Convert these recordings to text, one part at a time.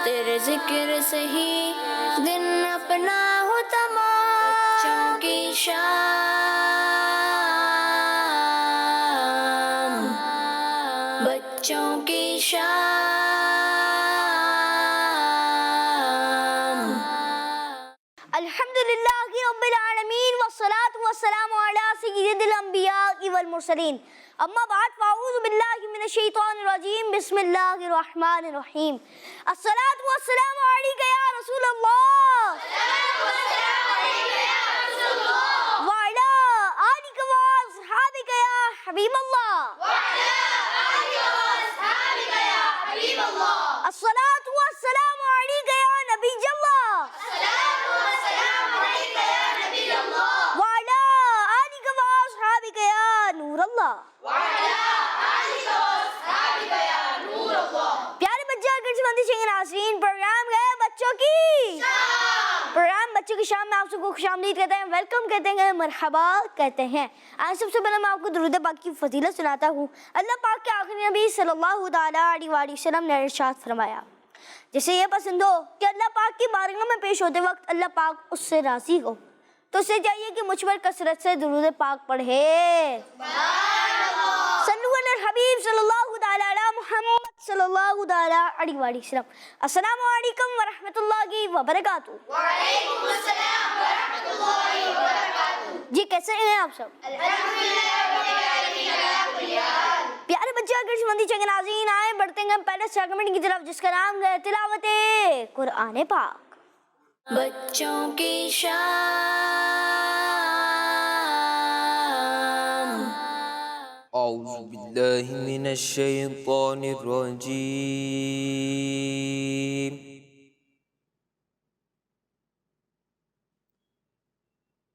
تیرے ذکر سے ہی دن اپنا ہو تمام، بچوں کی شام، بچوں کی شام۔ الحمدللہ رب العالمین والصلاة والسلام علی سید الانبیاء والمرسلین، اما بعد فاعوذ باللہ من الشیطان الرجیم، بسم اللہ الرحمن الرحیم۔ الصلاة والسلام علیکہ یا رسول اللہ، وعلی آلک واصحابک یا حبیب اللہ، الصلاة والسلام علیکہ یا نبی اللہ، وعلی آلک واصحابک یا نور اللہ۔ پیارے بچے اور گرجمندی شنگ ناظرین، پروگرام ہے بچوں کی پروگرام بچوں کی شام میں آپ سب کو خوش آمدید کہتے ہیں، ویلکم کہتے ہیں، مرحبا کہتے ہیں۔ آج سب سے پہلے میں آپ کو درود پاک کی فضیلت سناتا ہوں۔ اللہ پاک کے آخری نبی صلی اللہ تعالیٰ علیہ وآلہ وسلم نے ارشاد فرمایا، جسے یہ پسند ہو کہ اللہ پاک کی بارگاہ میں پیش ہوتے وقت اللہ پاک اس سے راضی ہو، تو اسے چاہیے کہ مجھ پر کثرت سے درود پاک پڑھے۔ صلو علی الحبیب صلی اللہ تعالیٰ علی محمد صلی اللہ تعالیٰ علیہ وآلہ وسلم۔ السلام علیکم ورحمۃ اللہ وبرکاتہ۔ وعلیکم السلام ورحمۃ اللہ وبرکاتہ۔ جی کیسے ہیں آپ سب؟ پیارے بچے اور گرجمندی چنگ ناظرین، آئیں بڑھتے ہیں پہلے سیگمنٹ کی طرف جس کا نام ہے تلاوت قرآن پاک۔ بچوں کی شام۔ اعوذ باللہ من الشیطان الرجیم،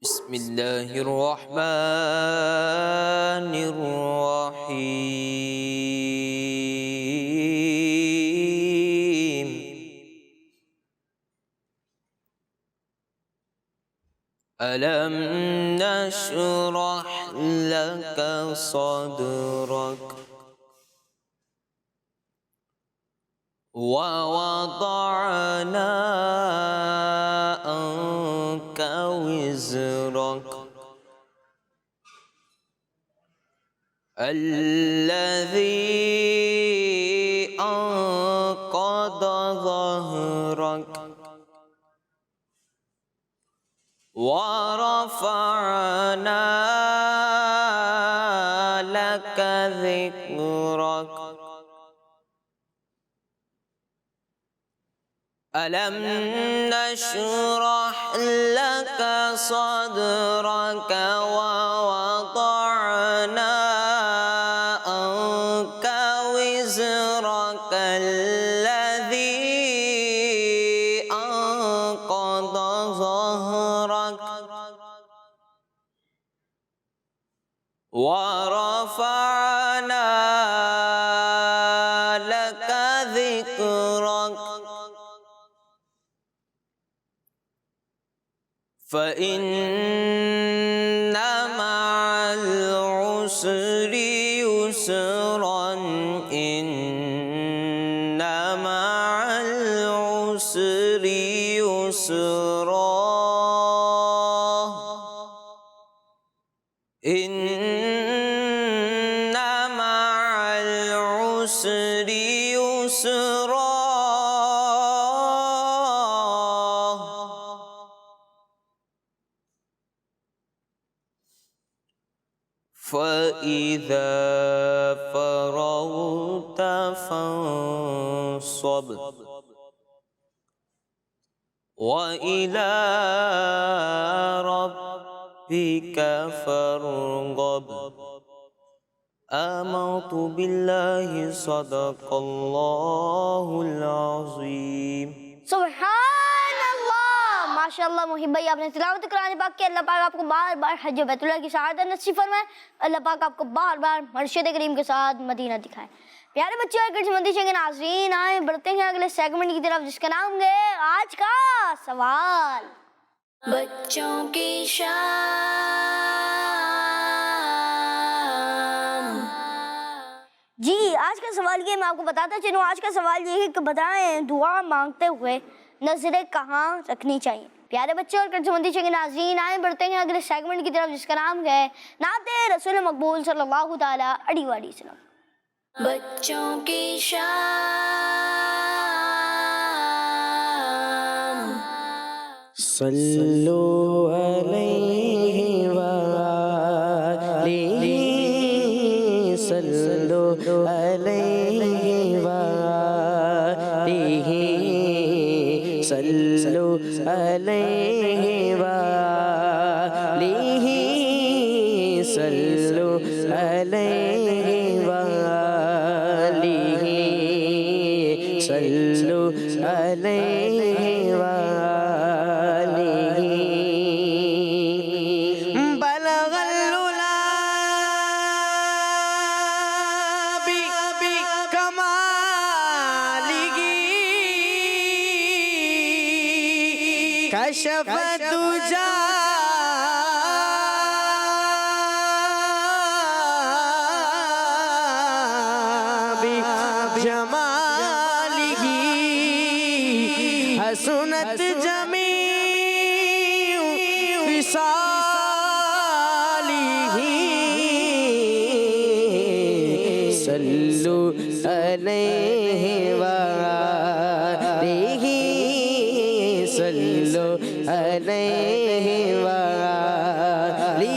بسم اللہ الرحمن الرحیم۔ ألم نشرح لك صدرك ووضعنا عنك وزرك الذي أنقض ظهرك ورفعنا لك ذكرك ألم نشرح لك صدرك ووضعنا عنك وزرك الذي أنقض ظهرك ورفعنا لك ذكرك فإن مع العسر يسرا إن مع العسر يسرا إن مع العسر يسرا فإذا فرغت فانصب وإلى ربك فارغب۔ آمنت بالله صدق اللہ العظیم۔ سبحان اللہ، ماشاءاللہ محب بھائی، آپ نے تلاوت قرآن پاک کی۔ اللہ پاک آپ کو بار بار حج بیت اللہ کی سعادت نصیب فرمائے، اللہ پاک آپ کو بار بار مرشد کریم کے ساتھ مدینہ دکھائے۔ پیارے بچے اور گرجمندی کے ناظرین، آئیں بڑھتے ہیں اگلے سیگمنٹ کی طرف جس کا نام ہے آج کا سوال۔ بچوں کی شام۔ جی آج کا سوال یہ میں آپ کو بتاتا چلوں. آج کا سوال یہ ہے کہ بتائیں دعا مانگتے ہوئے نظریں کہاں رکھنی چاہیے؟ پیارے بچے اور قدرمندی کے ناظرین، آئیں بڑھتے ہیں اگلے سیگمنٹ کی طرف جس کا نام ہے نعت رسول مقبول صلی اللہ تعالیٰ علیہ وآلہ وسلم. بچوں کی شام صلو علیہ وآلہ، صلو علیہ وآلہ، صلو علیہ وآلہ، صلو علیہ وآلہ، صلو علیہ وآلہ. بلغ العلا بکمالہ، کشف الدجی بجمالہ، حسنت جمیع خصالہ، صلو علیہ وآلہ، صلو علیہ وآلہ،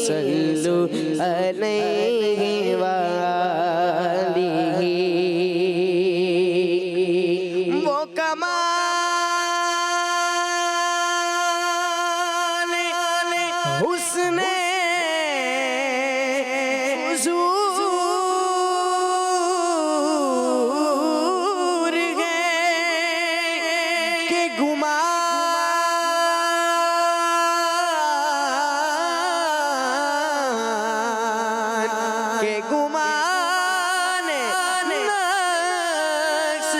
صلو علیہ وآلہ. وہ کمال حسن حضور ہے کہ گمان نقص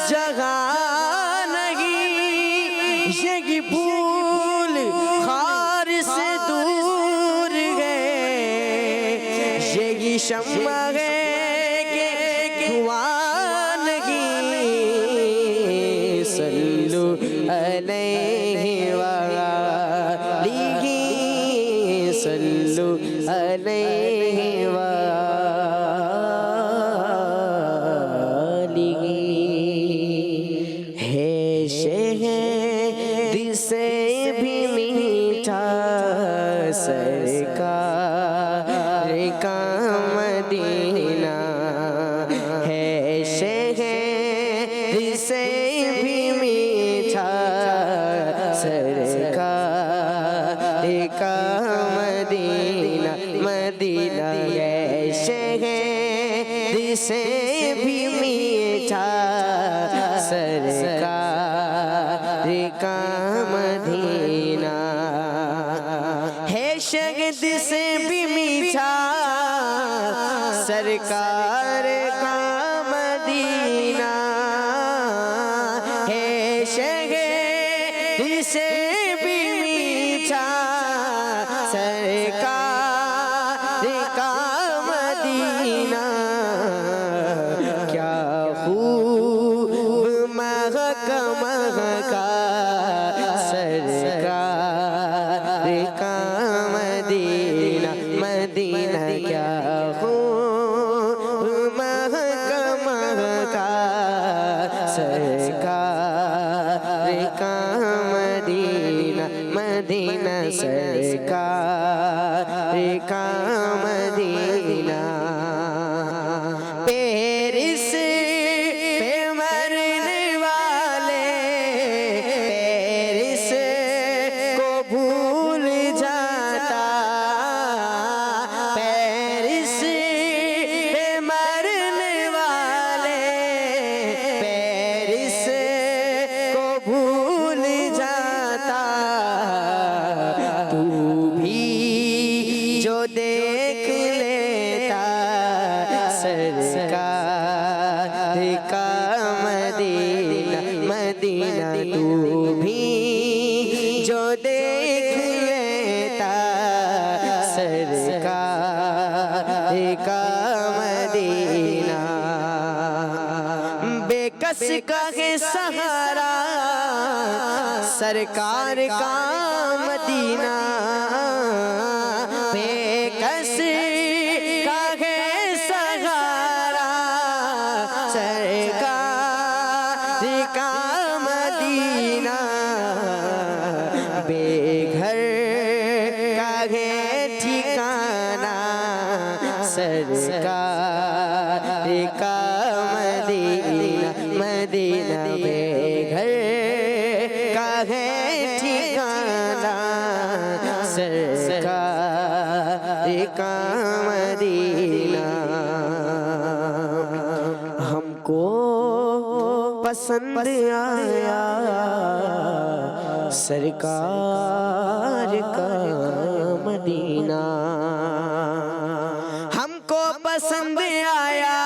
جہاں نہیں، یہ پھول خار سے دور گئے، یہ شمع ہے کہ دھواں نہیں، صلو علیہ وآلہ، صلو علیہ وآلہ. ہے شہد سے بھی میٹھا سرکار کا مدینہ، ہے شہد سے بھی میٹھا سرکار کا مدینہ، مدینہ ہے شہد سے بھی میٹھا سرکار کا مدینہ، ہے شہد سے بھی میٹھا سرکار کا مدینہ، ہے شہد سے بھی میٹھا سرکار کا مدینہ. کیا خوب مہکا مہکا سرکار کا مدینہ، مدینہ کیا خوب مہکا مہکا سرکار کا مدینہ، مدینہ سرکار کا مدینہ. پیرس پہ مرنے والے پیرس کو بھول جاتا، پیرس پہ مرنے والے پیرس کو بھول جاتا. تو بھی جو دیکھ لیتا سرکار کا مدینہ، مدینہ تو بھی جو دیکھ لیتا سرکار کا بے کس کا ہے سہارا سرکار کا مدینہ بے کس کا ہے سہارا سرکار کا مدینہ بے گھر کا ہے ٹھکانہ سرکار کا مدینہ مدینہ بے گھر کا ہے ٹھکانہ سرکار کا مدینہ ہم کو پسند آیا سرکار کا مدینہ ہم کو پسند آیا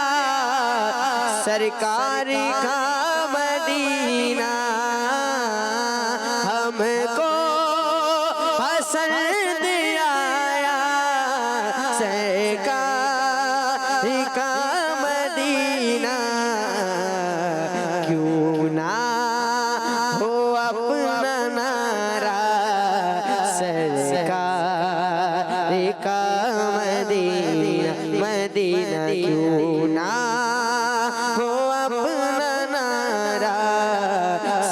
سرکار کا مدینہ ہم کو پسند آیا سرکار کا مدینہ کیوں نہ ہو اپنا نعرہ سرکار کا مدینہ مدینہ کیوں نہ ہو اپنا نعرہ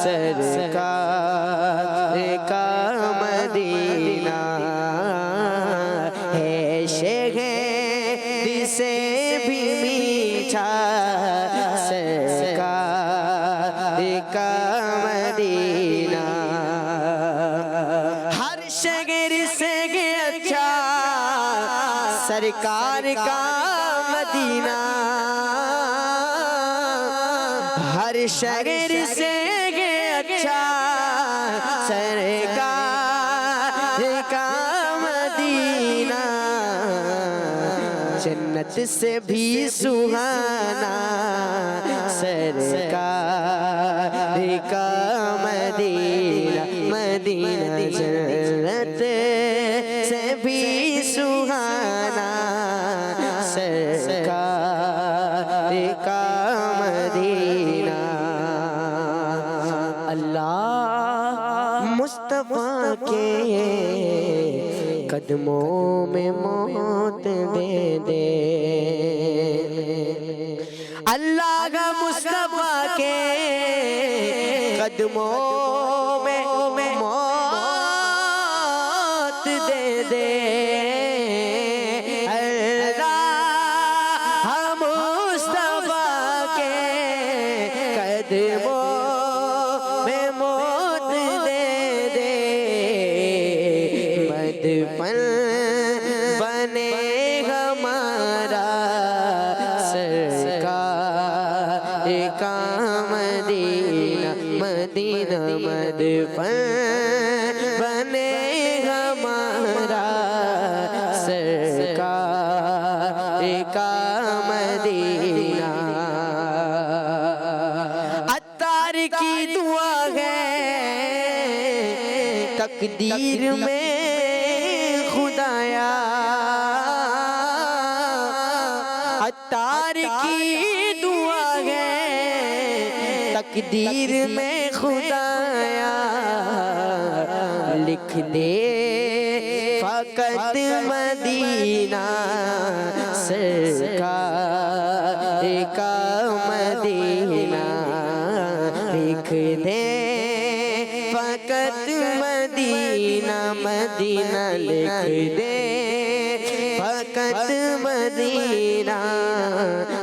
سرکار کا مدینہ ہے شہد سے بھی میٹھا سرکار کا مدینہ ہر شہر سے اچھا سرکار کا مدینہ ہر شہر سے اچھا سرکار کا مدینہ جنت سے بھی سہانا سرکار کا مدینہ مدینہ جنت سے بھی سہانا سرکار کا مدینہ اللہ مصطفیٰ کے قدموں میں موت دے دے اللہ کا مصطفیٰ کے قدموں میں موت دے دے اللہ مصطفیٰ کے قدموں میں موت دے دے مدفن بنے ہمارا سرکار کا مدینہ مدینہ مدفن بنے ہمارا سرکار کا مدینہ عطار کی دعا ہے تقدیر میں خدایا عطار کی دعا ہے تقدیر میں خدایا لکھ دے فقط مدینہ سرکار کا مدینہ لکھ دے فقط مدینہ مدینہ لکھ دے فقط مدینہ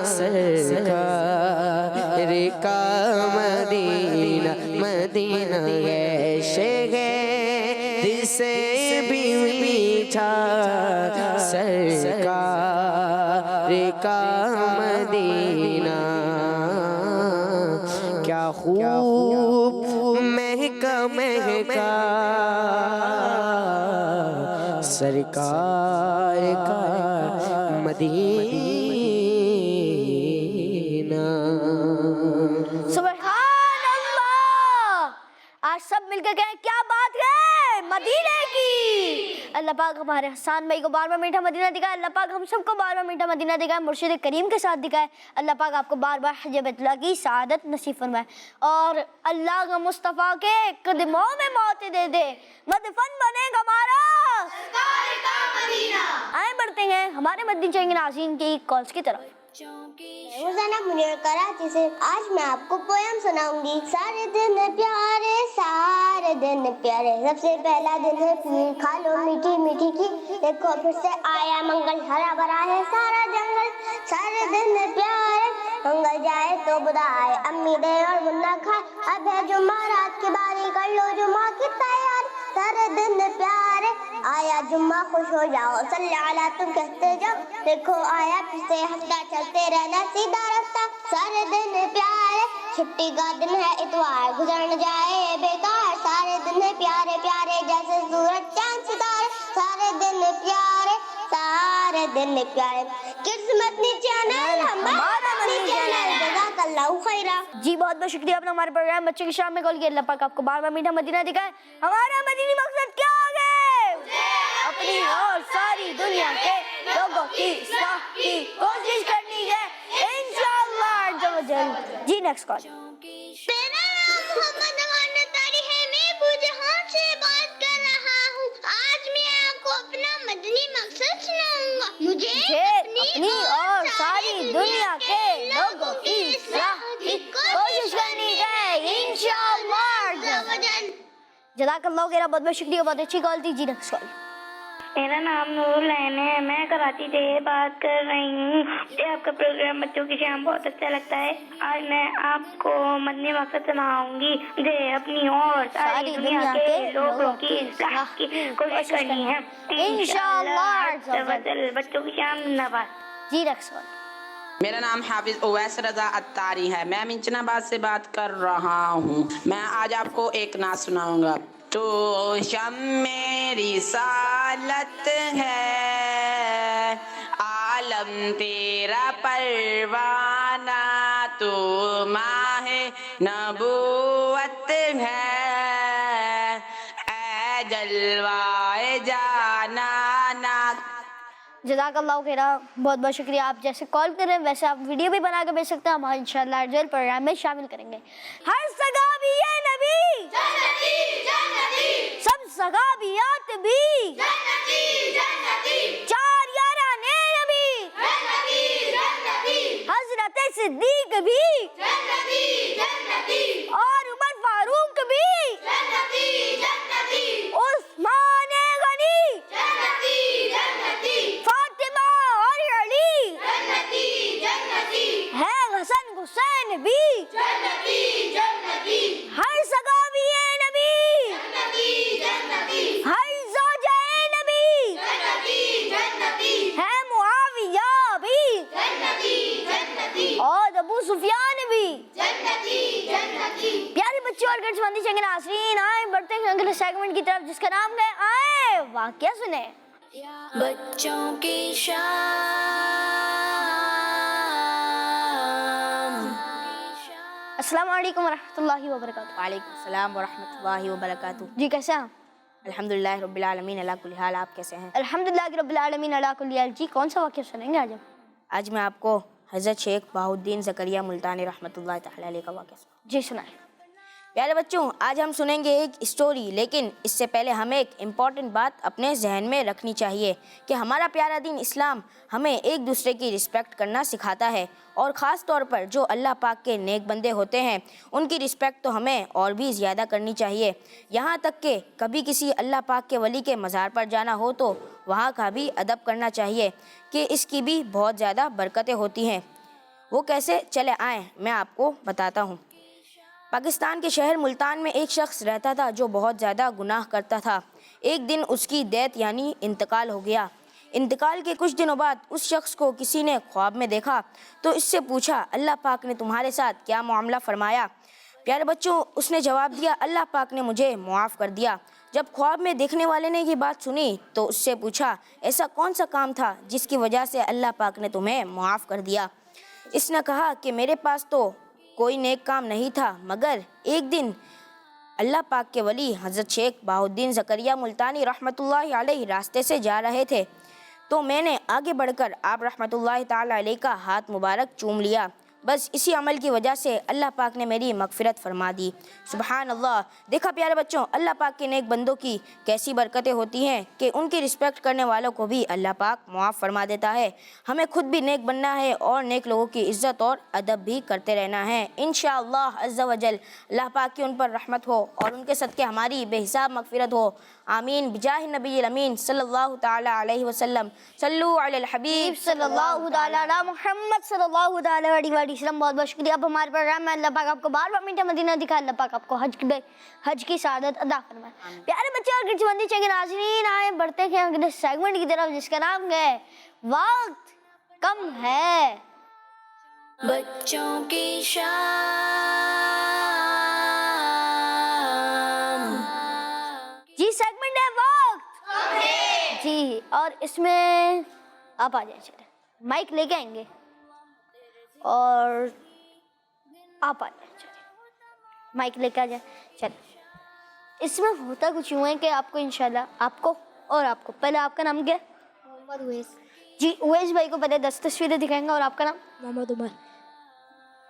سرکار کا مدینہ مدینہ ہے شہد سے بھی میٹھا سرکار کا مدینہ کیا خوب مہکا مہکا سرکار کا مدینہ سبحان اللہ آج سب مل کے کہیں کیا بات ہے मदीने की। अल्लाह पाक हमारे हसन भाई को बार बार मीठा मदीना दिखाए, अल्लाह पाक हम सबको बार बार मीठा मदीना दिखाए, मुर्शिद करीम के साथ दिखाए। अल्लाह पाक आपको बार बार हज बैतुल्लाह की सआदत नसीब फरमाए और अल्लाह का मुस्तफ़ा के कदमों में मौत दे दे, मदफन बनेगा हमारा आए बढ़ते हैं हमारे मदीने जाएंगे नाज़रीन की कॉल्स की तरफ। रोजाना मुनीर कराची से आज मैं आपको पोयम सुनाऊंगी। सारे दिन प्यारे सबसे पहला दिन है खीर, खा लो मीठी मीठी की, देखो फिर से आया मंगल, हरा भरा है सारा जंगल। सारे दिन प्यारे मंगल जाए तो बुरा आए, अम्मी दे और मुन्ना खाए, अब है जुम्मा रात की बारी, कर लो जुम्मा की तैयारी। सारे दिन प्यारे आया जुम्मा, खुश हो जाओ सल्ले अला तुम कहते जाओ, देखो आया फिर से हफ्ता, चलते रहना सीधा रास्ता। सारे दिन प्यारे छुट्टी का दिन है इतवार, गुजर न जाए बेकार, सारे दिन प्यारे प्यारे जैसे सूरज चांद सितारे। सारे दिन प्यारे किस्मत चैनल हमारा चैनल, जज़ाकल्लाहु खैरा। जी बहुत बहुत शुक्रिया आपने हमारे प्रोग्राम बच्चों की शाम में कॉल किया। अल्लाह पाक आपको बार बार मीठा मदीना दिखाए। हमारा मदीनी मकसद क्या है? अपनी और सारी दुनिया के लोगों की इस्लाह की कोशिश करनी है इंशाअल्लाह अज़्ज़ व जल। जी नेक्स्ट कॉल। मेरा नाम मोहम्मद अमानत तारी है, मैं बुजहान से बात कर रहा हूँ। आज मैं आपको अपना मदनी मकसद सुनाऊंगा। मुझे अपनी और सारी दुनिया के लोगों की इस्लाह की कोशिश करनी है इंशाअल्लाह अज़्ज़ व जल। जज़ाकल्लाहु खैर, बहुत बहुत शुक्रिया, बहुत अच्छी कॉल थी। जी नेक्स्ट कॉल। मेरा नाम नूरुल ऐन है, मैं कराची से बात कर रही हूँ। मुझे आपका प्रोग्राम बच्चों की शाम बहुत अच्छा लगता है। आज मैं आपको मदनी मकसद सुनाऊंगी। मुझे अपनी और सारी दुनिया के लोगों की इस्लाह की कोशिश करनी है इंशाअल्लाह अज़्ज़ व जल। बच्चों की शाम जिंदाबाद। जी नेक्स्ट कॉल। मेरा नाम हाफिज उवैस रजा अत्तारी है, मैं मिंचनाबाद से बात कर रहा हूँ। मैं आज आपको एक नात सुनाऊंगा। तो शम्मे रिसालत है, आलम तेरा परवाना, तो माहे नबूवत है, ऐ जलवाए जाना ना। जज़ाकल्लाहु खैरा, बहुत बहुत शुक्रिया। आप जैसे कॉल कर रहे हैं वैसे आप वीडियो भी बना के भेज सकते हैं, हम इंशाअल्लाह अर्जुल प्रोग्राम में शामिल करेंगे। हर सगाबी ये नबी जन्नती जन्नती, सब सगाबियात भी जन्नती जन्नती, चार याराने नबी जन्नती जन्नती, हज़रत सिद्दीक भी जन्नती जन्नती, और उमर फारूक भी जन्नती जन्नती, उस्मान गनी जन्नती जन्नती, फातिमा और अली जन्नती जन्नती, है हसन हुसैन भी जन्नती जन्नती, हर सगाबी नबी जन्नती जन्नती, हर ज़ौजा नबी जन्नती जन्नती, है मुआविया भी जन्नती जन्नती, और अबू सुफियान भी जन्नती जन्नती। प्यारे बच्चों और गढ़ चंगे नाज़रीन, आए बढ़ते हैं अगले सेगमेंट की तरफ जिसका नाम है आए वाक़या सुने। बच्चों की शाम। अस्सलाम वालेकुम वरहमतुल्लाहि वबरकातुहू। वालेकुम सलाम वरहमतुल्लाहि वबरकातुहू। जी कैसे हैं? अल्हम्दुलिल्लाह रब्बिल आलमीन अला कुल्ली हाल। आप कैसे हैं? अल्हम्दुलिल्लाह रब्बिल आलमीन अला कुल्ली हाल। जी कौन सा वाक़या सुनेंगे आज हम? आज मैं आपको हज़रत शेख बहाउद्दीन ज़करिया मुल्तानी रहमतुल्लाह तआला अलैह का वाक़या सुनाऊंगा। जी सुनाएं। प्यारे बच्चों, आज हम सुनेंगे एक स्टोरी, लेकिन इससे पहले हमें एक इम्पॉर्टेंट बात अपने जहन में रखनी चाहिए कि हमारा प्यारा दीन इस्लाम हमें एक दूसरे की रिस्पेक्ट करना सिखाता है, और ख़ास तौर पर जो अल्लाह पाक के नेक बंदे होते हैं उनकी रिस्पेक्ट तो हमें और भी ज़्यादा करनी चाहिए। यहाँ तक कि कभी किसी अल्लाह पाक के वली के मज़ार पर जाना हो तो वहाँ का भी अदब करना चाहिए कि इसकी भी बहुत ज़्यादा बरकतें होती हैं। वो कैसे, चले आएँ मैं आपको बताता हूँ। पाकिस्तान के शहर मुल्तान में एक शख्स रहता था जो बहुत ज़्यादा गुनाह करता था। एक दिन उसकी डेथ यानी इंतकाल हो गया। इंतकाल के कुछ दिनों बाद उस शख्स को किसी ने ख्वाब में देखा तो इससे पूछा, अल्लाह पाक ने तुम्हारे साथ क्या मामला फरमाया? प्यारे बच्चों, उसने जवाब दिया, अल्लाह पाक ने मुझे मुआफ़ कर दिया। जब ख्वाब में देखने वाले ने ये बात सुनी तो उससे पूछा, ऐसा कौन सा काम था जिसकी वजह से अल्लाह पाक ने तुम्हें मुआफ़ कर दिया? इसने कहा कि मेरे पास तो कोई नेक काम नहीं था, मगर एक दिन اللہ پاک کے ولی حضرت شیخ بہاؤالدین زکریا ملتانی رحمۃ اللہ علیہ راستے سے جا رہے تھے تو میں نے آگے بڑھ کر آپ رحمۃ اللہ تعالی علیہ کا ہاتھ مبارک چوم لیا. بس اسی عمل کی وجہ سے اللہ پاک نے میری مغفرت فرما دی. سبحان اللہ. دیکھا پیارے بچوں، اللہ پاک کے نیک بندوں کی کیسی برکتیں ہوتی ہیں کہ ان کی رسپیکٹ کرنے والوں کو بھی اللہ پاک معاف فرما دیتا ہے. ہمیں خود بھی نیک بننا ہے اور نیک لوگوں کی عزت اور ادب بھی کرتے رہنا ہے. انشاءاللہ عز و جل اللہ پاک کی ان پر رحمت ہو اور ان کے صدقے ہماری بے حساب مغفرت ہو. آمین بجاہ نبی الامین صلی اللہ تعالی علیہ وسلم. صلو علی الحبیب صلی اللہ تعالیٰ علی محمد صلی اللہ تعالیٰ علیہ وسلم. بہت بہت شکریہ. اب ہمارے پروگرام میں اللہ پاک آپ کو بار بار منٹ مدینہ دکھا. اللہ پاک آپ کو حج کی سعادت عطا فرمائے. پیارے بچے اور گرچ بندی چاہیے ناظرین، آئے بڑھتے ہیں اگلے سیگمنٹ کی طرف جس کا نام ہے وقت کم ہے. بچوں کی شام. جی سیگمنٹ ہے وقت جی، اور اس میں آپ آ جائیں. چلیں مائک لے کے آئیں گے اور آپ آ جائیں. چلیں مائک لے کے آ جائیں. چلیں اس میں ہوتا کچھ یوں ہے کہ آپ کو انشاءاللہ آپ کو اور آپ کو پہلے آپ کا نام کیا ہے؟ محمد اویس. جی اویس بھائی کو پہلے 10 تصویریں دکھائیں گے. اور آپ کا نام؟ محمد عمر.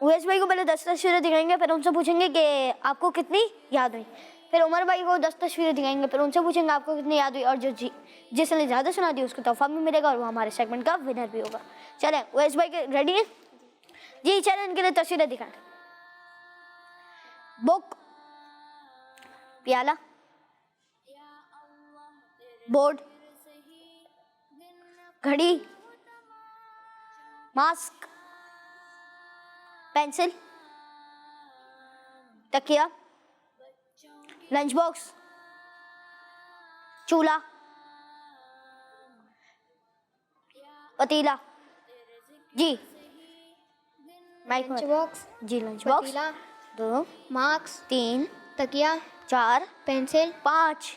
اویس بھائی کو پہلے 10 تصویریں دکھائیں گے، پھر ان سے پوچھیں گے کہ آپ کو کتنی یاد ہوئی. پھر عمر بھائی کو 10 تصویریں دکھائیں گے، پھر ان سے پوچھیں گے آپ کو کتنی یاد ہوئی. اور جو جس نے زیادہ سنا دی اس کو تحفہ بھی ملے گا اور وہ ہمارے سیگمنٹ کا ونر بھی ہوگا. چلیں اویس بھائی کے ریڈی ہیں؟ جی چلیں ان کے لیے تصویریں دکھائیں. بک، پیالہ، بورڈ، گھڑی، ماسک، پینسل، تکیا، لنچ باکس، چولہا، پتیلا. جی مائک لنچ باکس، جی لنچ باکس، پتیلا، 2 مارکس، 3 تکیا، 4 پینسل، 5.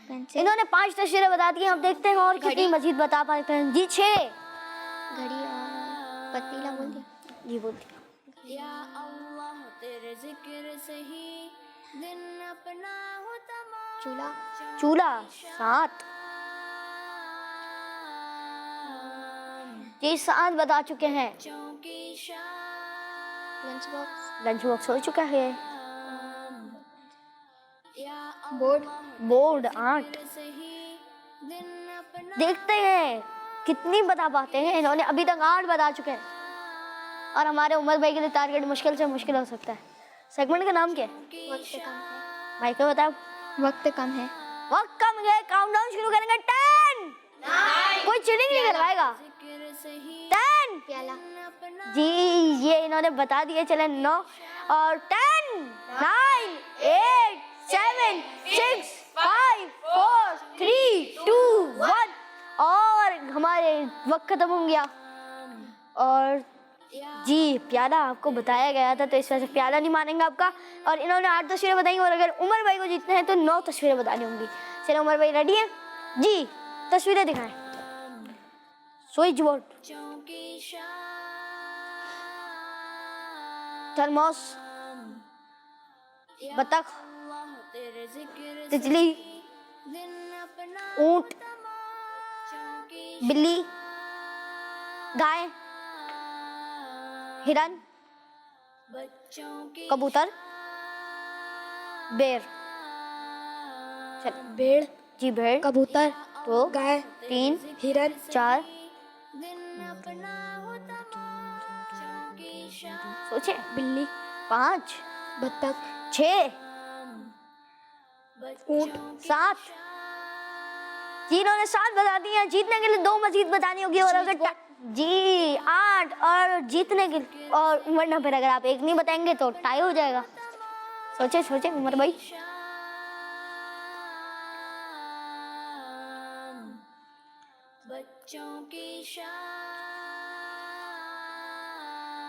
پینسل، انہوں نے 5 تصویریں بتا دی ہیں. اب دیکھتے ہیں اور کتنی مزید بتا پاتے ہیں. جی 6. گھڑی اور پتیلا بول دیا. جی بولتی. یا اللہ تیرے ذکر سے ہی دن اپنا ہو تمام. چولہا، چولہا 7. جی 7 بتا چکے ہیں. بچوں کی شام. لنچ باکس، لنچ باکس ہو چکا ہے. یا بورڈ، بورڈ 8. سے ہی دن اپنا. دیکھتے ہیں کتنی بتا پاتے ہیں. انہوں نے ابھی تک 8 بتا چکے ہیں اور ہمارے عمر بھائی کے لیے ٹارگیٹ مشکل سے مشکل ہو سکتا ہے. سیگمنٹ کا نام کیا ہے؟ وقت کم ہے. بھائی کو بتاؤ. وقت کم ہے. وقت کم ہے. کاؤنٹ ڈاؤن شروع کریں گے. 10. کوئی چیٹنگ نہیں کروائے گا. 10. پیالہ، جی یہ انہوں نے بتا دیے. چلیں 9 اور 10 9 8 7 6 5 4 3 2 1. اور ہمارے وقت ختم ہو گیا. اور جی پیالہ آپ کو بتایا گیا تھا تو اس وجہ سے پیالہ نہیں مانیں گے آپ کا. اور انہوں نے 8 تصویریں بتائیں اور اگر عمر بھائی کو جیتنا ہے تو 9 تصویریں بتانی ہوں گی. چلیں عمر بھائی ریڈی ہیں؟ جی تصویریں دکھائیں. سوئچ بورڈ، تھرموس، بطخ، تتلی، اونٹ، بلی، گائے، ہرن، کبوتر، بیر. چل بھیڑ، جی بھیڑ، کبوتر، 2 گائے، 3 ہرن، 4. سوچے. بلی، 5 بطخ، 6 اونٹ، 7. جی انہوں نے 7 بتا دی ہیں. جیتنے کے لیے 2 مزید بتانی ہوگی. اور اگر جی 8 اور جیتنے کے اور ورنہ پھر اگر آپ 1 نہیں بتائیں گے تو ٹائی ہو جائے گا. سوچے سوچے عمر بھائی.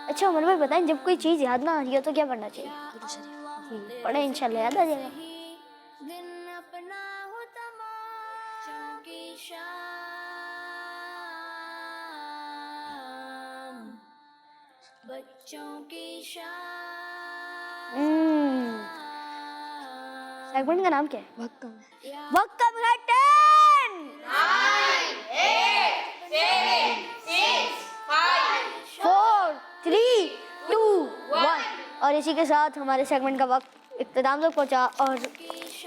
اچھا عمر بھائی بتائیں جب کوئی چیز یاد نہ آ رہی ہو تو کیا کرنا چاہیے؟ جی پڑھیں انشاءاللہ یاد آ جائے گا. सेगमेंट का नाम क्या है? वक्त कम है 10 4 3 2 1 और इसी के साथ हमारे सेगमेंट का वक्त इख्तिताम तक पहुंचा। और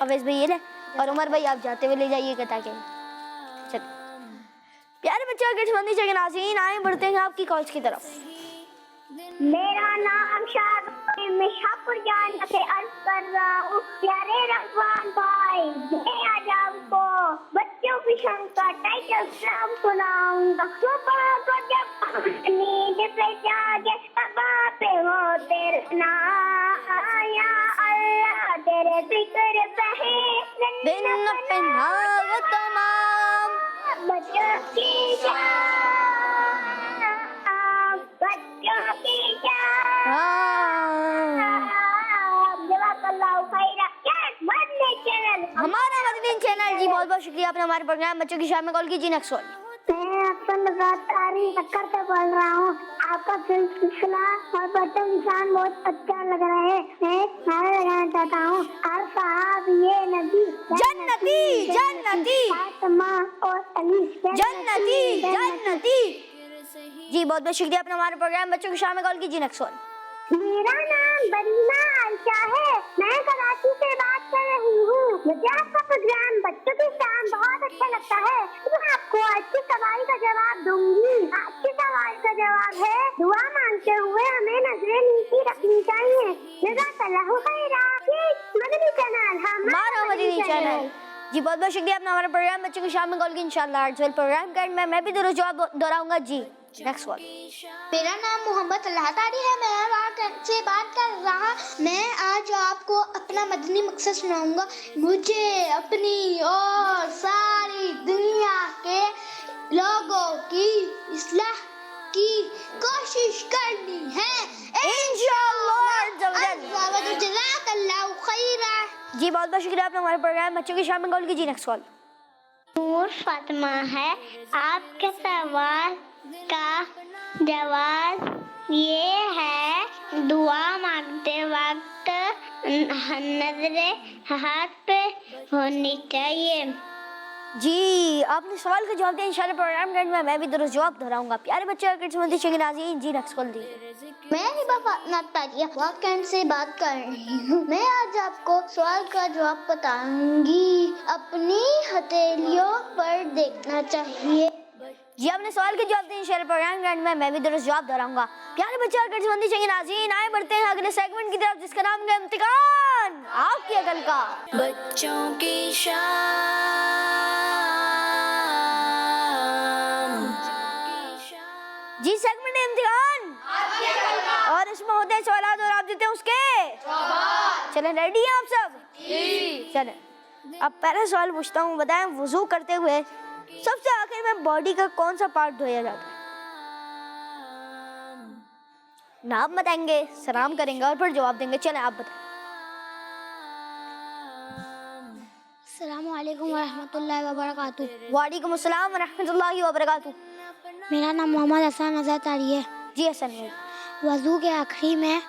अवैस भाई ये ले, और उमर भाई आप जाते हुए ले जाइएगा ताकि चल। प्यारे बच्चों के संबंधी जगह नाज़रीन, आए बढ़ते हैं आपकी कॉलेज की तरफ। मेरा नाम शाद, मैं शाहपुर जान से अर्ज कर रहा हूँ। प्यारे रमजान भाई, मैं आज आपको बच्चों की शान का टाइटल सलाम सुनाऊंगा। सुबह को जब नींद से जागे तबा पे हो तेरे नाम, या अल्लाह तेरे जिक्र पे है दिन पे नाग तमाम बच्चों की जान, बच्चों की जान। जज़ाकल्लाहु खैरा। मदनी चैनल, हमारा मदनी चैनल। जी बहुत बहुत शुक्रिया, आपने हमारे प्रोग्राम बच्चों की शाम में कॉल कीजिए। Next call. मैं अक्सर तारीफ करते बोल रहा हूँ। आपका सिलसिला और बच्चों की शान बहुत अच्छा लग रहा है। मैं नारा लगाना चाहता हूँ, और साहब ये नदी जन्नती जन्नती फातिमा और अली जन्नती जन्नती। जी बहुत बहुत शुक्रिया, आपने हमारे प्रोग्राम बच्चों की शाम में कॉल कीजिए। Next call. मेरा नाम बरीना आयशा है, मैं कराची से बात कर रही हूँ। मुझे आपका प्रोग्राम बच्चों की शाम बहुत अच्छा लगता है। मैं आपको आज की सवाल का जवाब दूंगी। आज की सवाल का जवाब है, दुआ मांगते हुए हमें नजरें नीची रखनी चाहिए। जज़ाकल्लाहु खैरा। मदनी चैनल, हमारा मदनी चैनल। जी बहुत बहुत शुक्रिया, आपने हमारे प्रोग्राम बच्चों की शाम में कॉल की। इंशाल्लाह आज प्रोग्राम के एंड में मैं भी दोनों जवाब दोहराऊंगा। जी नेक्स्ट कॉल। मेरा नाम मोहम्मद अल्लाह तारी है, मैं से बात कर रहा। मैं आज आपको अपना मदनी मकसद सुनाऊंगा। मुझे अपनी और सारी दुनिया के लोगों की इस्लाह की कोशिश करनी है इंशाअल्लाह। जज़ाकल्लाहु खैरा। जी बहुत बहुत शुक्रिया, आपने हमारे प्रोग्राम बच्चों की शाम में कॉल कीजिए। Next call. नूर फातिमा है, आपके सवाल का जवाब ये है, दुआ मांगते वक्त नजरें हाथ पे होनी चाहिए। जी आपने सवाल का जवाब दिया। इंशाल्लाह प्रोग्राम के एंड में मैं भी दोनों जवाब दोहराऊंगा। प्यारे बच्चों के संबंधी जगह नाज़रीन, जी नेक्स्ट कॉल दी। मैं हिबा फातिमा तारिया वाकई से बात कर रही हूँ। मैं आज आपको सवाल का जवाब बताऊंगी। अपनी हथेलियों पर देखना चाहिए। जी आपने सवाल के जवाब दिए। इंशाल्लाह प्रोग्राम के एंड में मैं भी दोनों जवाब दोहराऊंगा। प्यारे बच्चों के संबंधी जगह नाज़रीन, आए बढ़ते हैं अगले सेगमेंट की तरफ, जिसका नाम है इम्तिहान आपकी अकल का। बच्चों की शान। जी सेगमेंट है इम्तिहान, और इसमें होते हैं सवाल और आप देते हैं उसके। चलें रेडी हैं आप सब? चलें अब पहला सवाल पूछता हूँ, बताएं वुजू करते हुए सबसे आखिर में बॉडी का कौन सा पार्ट धोया जाता है? नाम बताएंगे, सलाम करेंगे और फिर जवाब देंगे। चलें आप बताएं। अस्सलामु अलैकुम वरहमतुल्लाहि वबरकातुहू। वालेकुम अस्सलाम वरहमतुल्लाहि वबरकातुहू। मेरा नाम मोहम्मद हसन नजर तारी है। जी हसन भाई। वजू के आखिरी में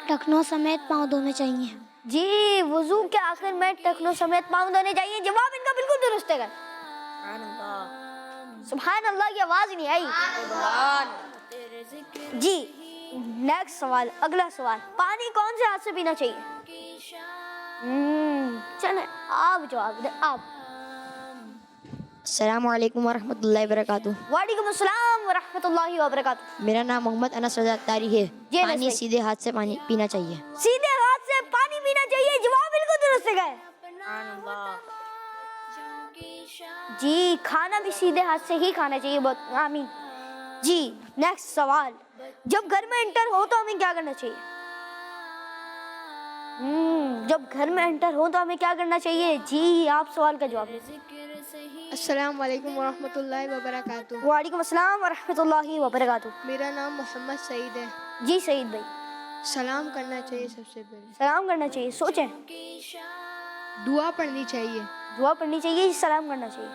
टखनों समेत पाँव धोने चाहिए। जी वुजू के आखिर में टखनों समेत पाँव धोने चाहिए। जवाब इनका बिल्कुल दुरुस्त है। सुभान अल्लाह की आवाज नहीं आई। जी नेक्स्ट सवाल, अगला सवाल, पानी कौन से हाथ से पीना चाहिए? चलें आप जवाब दें। आप। अस्सलामु अलैकुम वरहमतुल्लाहि वबरकातुहू। वालेकुम अस्सलाम वरहमतुल्लाहि वबरकातुहू। मेरा नाम मोहम्मद अनस रज़ा तारी है। जी, पानी नसर। सीधे हाथ से पानी पीना चाहिए। सीधे हाथ से पानी पीना चाहिए। जवाब बिल्कुल दुरुस्त है। जी खाना भी सीधे हाथ से ही खाना चाहिए। बहुत आमीन। जी नेक्स्ट सवाल, जब घर में एंटर हो तो हमें क्या करना चाहिए? जब घर में एंटर हो तो हमें क्या करना चाहिए? जी आप सवाल का जवाब दें। अस्सलाम वालेकुम वरहमतुल्लाहि वबरकातुहू। वालेकुम अस्सलाम वरहमतुल्लाहि वबरकातुहू। मेरा नाम मोहम्मद सईद है। जी सईद भाई। सलाम करना चाहिए सबसे पहले। सलाम करना चाहिए। सोचें। दुआ पढ़नी चाहिए। दुआ पढ़नी चाहिए। सलाम करना चाहिए।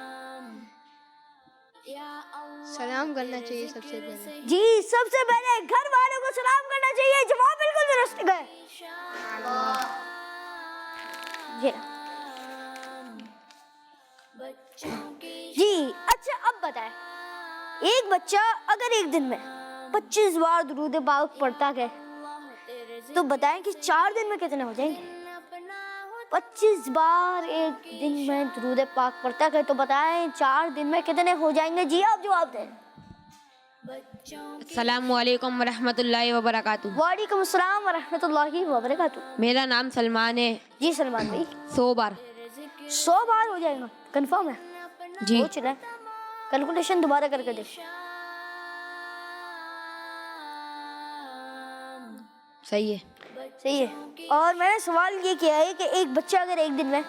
सलाम करना चाहिए सबसे पहले। जी सबसे पहले घर वालों को सलाम करना चाहिए। जवाब बिल्कुल दुरुस्त है। जी ایک بچہ اگر ایک دن میں 25 بار درود پاک پڑھتا ہے تو بتائیں کہ 4 دن میں کتنے ہو جائیں گے؟ 25 بار ایک دن میں درود پاک پڑھتا ہے تو بتائیں 4 دن میں کتنے ہو جائیں گے؟ جی آپ جواب دیں. السلام علیکم ورحمۃ اللہ وبرکاتہ. وعلیکم السلام ورحمۃ اللہ وبرکاتہ. میرا نام سلمان ہے. جی سلمان بھائی 100 بار. 100 بار ہو جائے گا؟ کنفرم ہے؟ جی. سوچ لیں, کیلکولیشن دوبارہ کر کے دیکھ. صحیح ہے. صحیح ہے. اور میں نے سوال یہ کیا ہے کہ ایک بچہ اگر ایک دن میں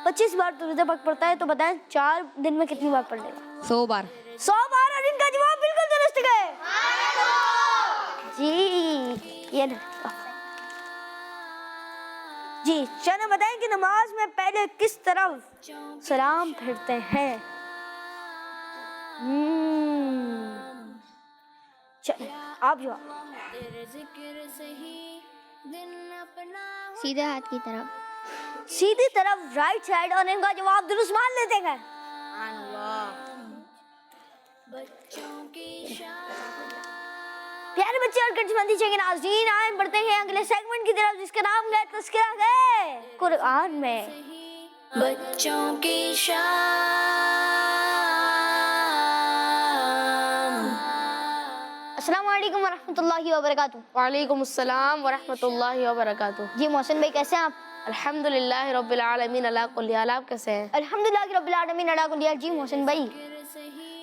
25 بار درود پاک پڑھتا ہے تو بتائیں 4 دن میں کتنی بار پڑھ لے گا؟ 100 بار. 100 بار. اور ان کا جواب بالکل درست ہے. جی یہ جی چلیں بتائیں کہ نماز میں پہلے کس طرف سلام پھیرتے ہیں؟ چلیں آپ جواب. سیدھے ہاتھ کی طرف. سیدھی طرف رائٹ سائڈ. اور ان کا جواب درست مان لیتے ہیں. پیارے بچے اور کٹمندی کے ناظرین, آئیں بڑھتے ہیں اگلے سیگمنٹ کی طرف جس کا نام ہے تذکرہ ہے قرآن میں. بچوں کی شام. السلام علیکم ورحمۃ اللہ وبرکاتہ. وعلیکم السلام ورحمۃ اللہ وبرکاتہ. جی محسن بھائی کیسے ہیں آپ؟ الحمدللہ رب العالمین علی کل حال. آپ کیسے ہیں؟ الحمدللہ رب العالمین علی کل حال. جی محسن بھائی.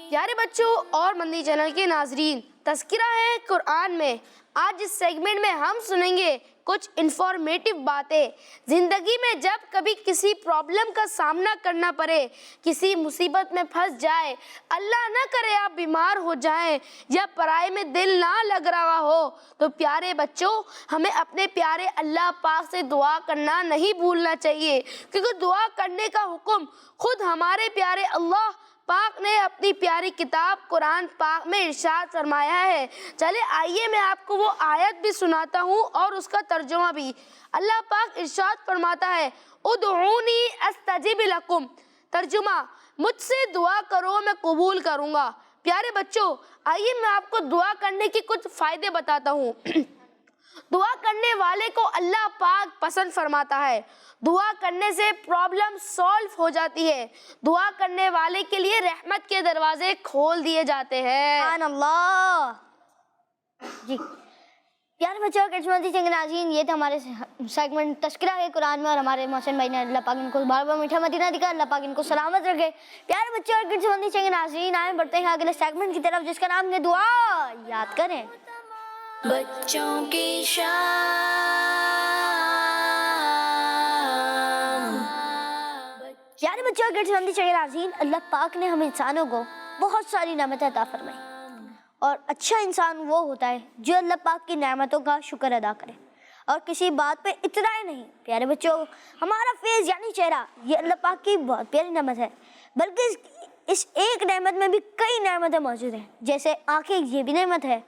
پیارے بچوں اور مندی چینل کے ناظرین, تذکرہ ہے قرآن میں آج اس سیگمنٹ میں ہم سنیں گے کچھ انفارمیٹیو باتیں. زندگی میں جب کبھی کسی پرابلم کا سامنا کرنا پڑے, کسی مصیبت میں پھنس جائے, اللہ نہ کرے آپ بیمار ہو جائیں یا پڑھائی میں دل نہ لگ رہا ہو, تو پیارے بچوں ہمیں اپنے پیارے اللہ پاک سے دعا کرنا نہیں بھولنا چاہیے, کیونکہ دعا کرنے کا حکم خود ہمارے پیارے اللہ پاک نے اپنی پیاری کتاب قرآن پاک میں ارشاد فرمایا ہے. چلے آئیے میں آپ کو وہ آیت بھی سناتا ہوں اور اس کا ترجمہ بھی. اللہ پاک ارشاد فرماتا ہے ادعونی استجب لکم. ترجمہ, مجھ سے دعا کرو میں قبول کروں گا. پیارے بچوں آئیے میں آپ کو دعا کرنے کی کچھ فائدے بتاتا ہوں. دعا کرنے والے کو اللہ پاک پسند فرماتا ہے. دعا کرنے سے پرابلم سالو ہو جاتی ہے. دعا کرنے والے کے لیے رحمت کے دروازے کھول دیے جاتے ہیں. سبحان اللہ. جی پیارے بچوں اور کٹمندی کے ناظرین, یہ تھا ہمارے سیگمنٹ تذکرہ ہے قرآن میں, اور ہمارے محسن بھائی نے اللہ پاک ان کو بار بار میٹھا مدینہ دکھا, اللہ پاک ان کو سلامت رکھے. پیارے بچوں اور کٹمندی کے ناظرین, آئیں بڑھتے ہیں اگلے سیگمنٹ کی طرف جس کا نام ہے دعا. یاد کریں بچوں کی شام. پیارے بچوں اور کٹمندی کے ناظرین, اللہ پاک نے ہم انسانوں کو بہت ساری نعمتیں عطا فرمائی, اور اچھا انسان وہ ہوتا ہے جو اللہ پاک کی نعمتوں کا شکر ادا کرے اور کسی بات پہ اترائے نہیں. پیارے بچوں ہمارا فیس یعنی چہرہ یہ اللہ پاک کی بہت پیاری نعمت ہے, بلکہ اس ایک نعمت میں بھی کئی نعمتیں موجود ہیں. جیسے آنکھیں, یہ بھی نعمت ہے.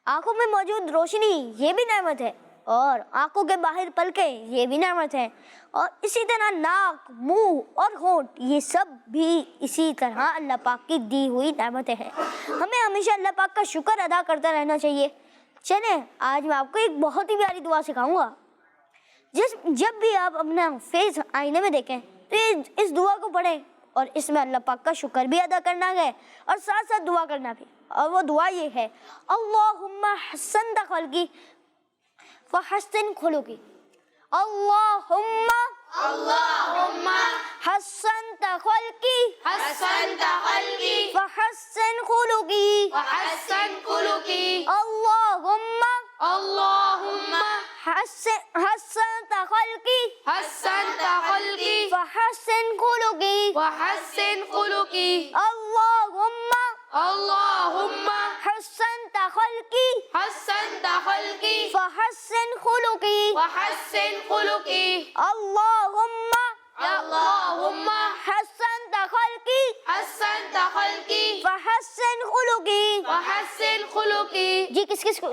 آنکھوں میں موجود روشنی, یہ بھی نعمت ہے. اور آنکھوں کے باہر پلکیں, یہ بھی نعمت ہے. اور اسی طرح ناک, منہ اور ہونٹ, یہ سب بھی اسی طرح اللہ پاک کی دی ہوئی نعمتیں ہیں. ہمیں ہمیشہ اللہ پاک کا شکر ادا کرتا رہنا چاہیے. چلیں آج میں آپ کو ایک بہت ہی پیاری دعا سکھاؤں گا. جب بھی آپ اپنا فیس آئینے میں دیکھیں تو اس دعا کو پڑھیں, اور اس میں اللہ پاک کا شکر بھی ادا کرنا ہے اور ساتھ ساتھ دعا کرنا بھی. اور وہ دعا یہ ہے, اللہم حسنت خلقی فحسن خلقی. اللہم حسنت خلقی فحسن خلقی. اللہم حسنت خلقی فحسن خلقی. اللہم حسنت خلقی فحسن خلقی. اللہم حسنت خلقی فحسن خلقی. جی کس کس کو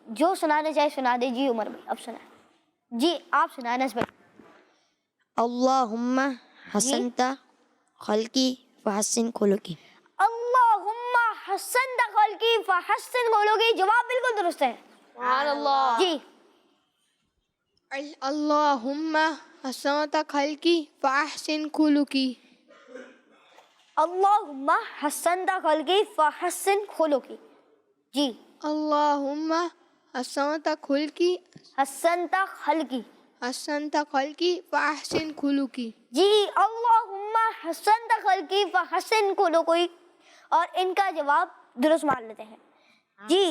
جو سنانا چاہے سنا دے. جی عمر بھائی اب سنائیں. جی آپ سنائیں نس بھائی. اللہم حسنت خلقی فحسن خلقی. اللہم हसन खल्की फहसन खलुकी, जवाब बिल्कुल दुरुस्त है। सुभान अल्लाह। जी अल्लाहुम्मा हसनत खल्की फअहसिन खुलुकी। अल्लाहुम्मा हसन खल्की फहसन खलुकी। जी अल्लाहुम्मा हसनत खुल्की हसन खल्की। हसनत खल्की फअहसिन खुलुकी। जी अल्लाहुम्मा हसन खल्की फहसन खलुकी, और इनका जवाब दुरुस्त मान लेते हैं। जी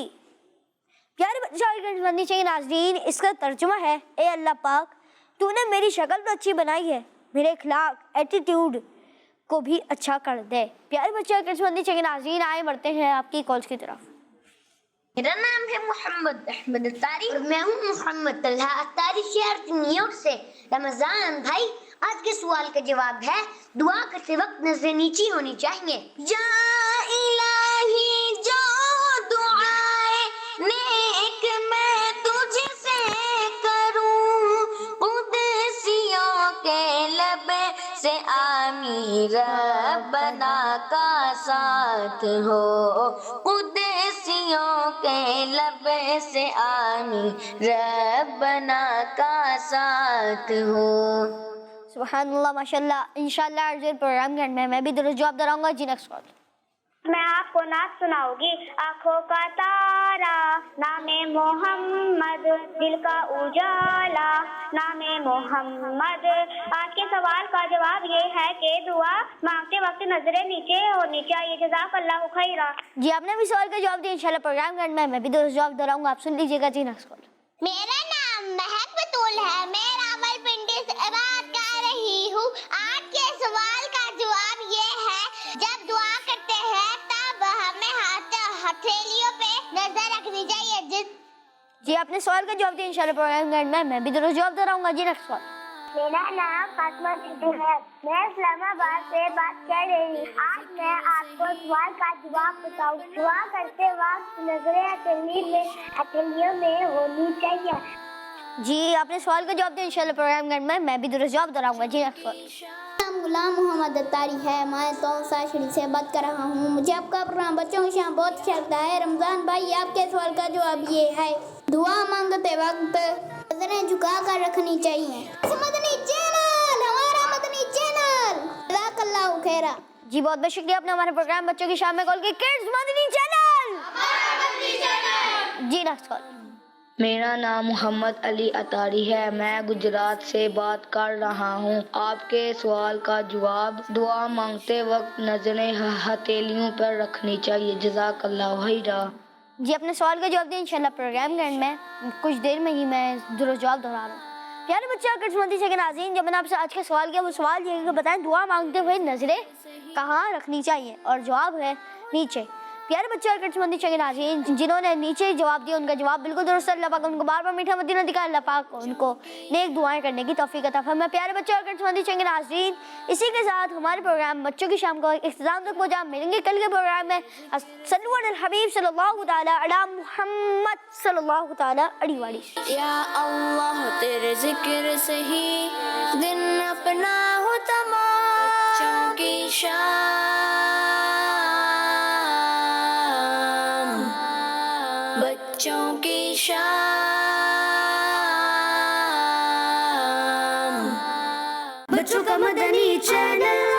प्यारे बच्चों चाहिए नाज़रीन, इसका तर्जुमा है, ए अल्लाह पाक तूने मेरी शक्ल तो अच्छी बनाई है, मेरे अखलाक एटीट्यूड को भी अच्छा कर दे। प्यारे बच्चों चाहिए नाज़रीन, आए बढ़ते हैं आपकी कॉल्स की तरफ। मेरा नाम है मोहम्मद अहमद अत्तारी और मैं हूँ मोहम्मद तलहा अत्तारी, शहर न्यूयॉर्क से। रमजान भाई, आज के सवाल का जवाब है दुआ करते वक्त नजरें नीची होनी चाहिए। या इलाही जो दुआएं नेक मैं तुझसे करूं, कुदसियों के लब से आमीन रब्बना का साथ हो, कुदसियों के लब से आमीन रब्बना का साथ हो। सुभानअल्लाह, माशाअल्लाह। इंशाअल्लाह अर्जुन प्रोग्राम के एंड में मैं भी दुरुस्त जवाब दोहराऊंगा। जी नेक्स्ट कॉल। मैं आपको नात सुनाऊंगी। आँखों का तारा नामे मोहम्मद, दिल का उजाला नामे मोहम्मद। आज के सवाल का जवाब ये है कि दुआ मांगते वक्त नजरें नीचे होनी चाहिए। जज़ाकल्लाहु खैरा। जी आपने भी सवाल का जवाब दिया। इंशाल्लाह प्रोग्राम के एंड में मैं भी दुरुस्त जवाब दोहराऊंगा, आप सुन लीजिएगा। जी नेक्स्ट कॉल। मेरा नाम महक बतूल है, मैं रावलपिंडी से बात कर रही हूँ। आज के सवाल का जवाब ये है, जब दुआ करते हैं तब हमें हथेलियों पे नजर रखनी चाहिए। जी आपने सवाल का जवाब दिया। इंशाल्लाह प्रोग्राम के एंड में मैं भी दुरुस्त जवाब दोहराऊंगा। जी नेक्स्ट कॉल। मेरा नाम फातिमा सिद्दीक है, मैं इस्लामाबाद से बात कर रही हूँ। आज मैं आपको सवाल का जवाब बताऊँ। दुआ करते वक्त नजरें हथेलियों में होनी चाहिए। जी आपने सवाल का जवाब दिया। इंशाल्लाह प्रोग्राम के एंड में मैं भी दुरुस्त जवाब दोहराऊंगा। जी नेक्स्ट कॉल। नाम गुलाम मोहम्मद अत्तारी है, मैं तौसाशरी से बात कर रहा हूँ। मुझे आपका प्रोग्राम बच्चों के साथ बहुत अच्छा लगता है। रमजान भाई, आपके सवाल का जवाब ये है, दुआ मांगते वक्त नजरें झुका कर रखनी चाहिए। मदनी चैनल, हमारा मदनी चैनल। जज़ाकल्लाहु खैरा। जी बहुत बहुत शुक्रिया, आपने हमारे प्रोग्राम बच्चों की शाम में कॉल की। Kids Madani channel. जी नेक्स्ट कॉल। मेरा नाम मोहम्मद अली अतारी है, मैं गुजरात से बात कर रहा हूँ। आपके सवाल का जवाब, दुआ मांगते वक्त नजरें हथेलियों पर रखनी चाहिए। जज़ाकल्लाहु खैरा। जी अपने सवाल का जवाब दिया। इंशाल्लाह प्रोग्राम के एंड में कुछ देर में ही मैं दुरुस्त जवाब दोहरा रहा हूँ। प्यारे बच्चों किस्मती से नाज़रीन, जब मैंने आपसे आज का सवाल किया, वो सवाल ये है कि बताएं दुआ मांगते हुए नजरें कहाँ रखनी चाहिए, और जवाब है नीचे। प्यारे बच्चों किस्मती से नाज़रीन, जिन्होंने नीचे जवाब दिया उनका जवाब बिल्कुल दुरुस्त। अल्लाह पाक उनको बार बार मीठा मदीना दिखाए। अल्लाह पाक उनको नेक दुआएं करने की तौफीक अता फरमाए। प्यारे बच्चों किस्मती से नाज़रीन, इसी के साथ हमारे प्रोग्राम बच्चों की शाम को इख्तिताम तक पहुंचा। मिलेंगे कल के प्रोग्राम में। सल्लु अलल हबीब सल्लल्लाहु तआला अला मुहम्मद सल्लल्लाहु तआला अलैहि। या अल्लाह तेरे जिक्र से ही दिन अपना हो तमाम, बच्चों की शाम, बच्चों की शाम, बच्चों का मदनी चैनल।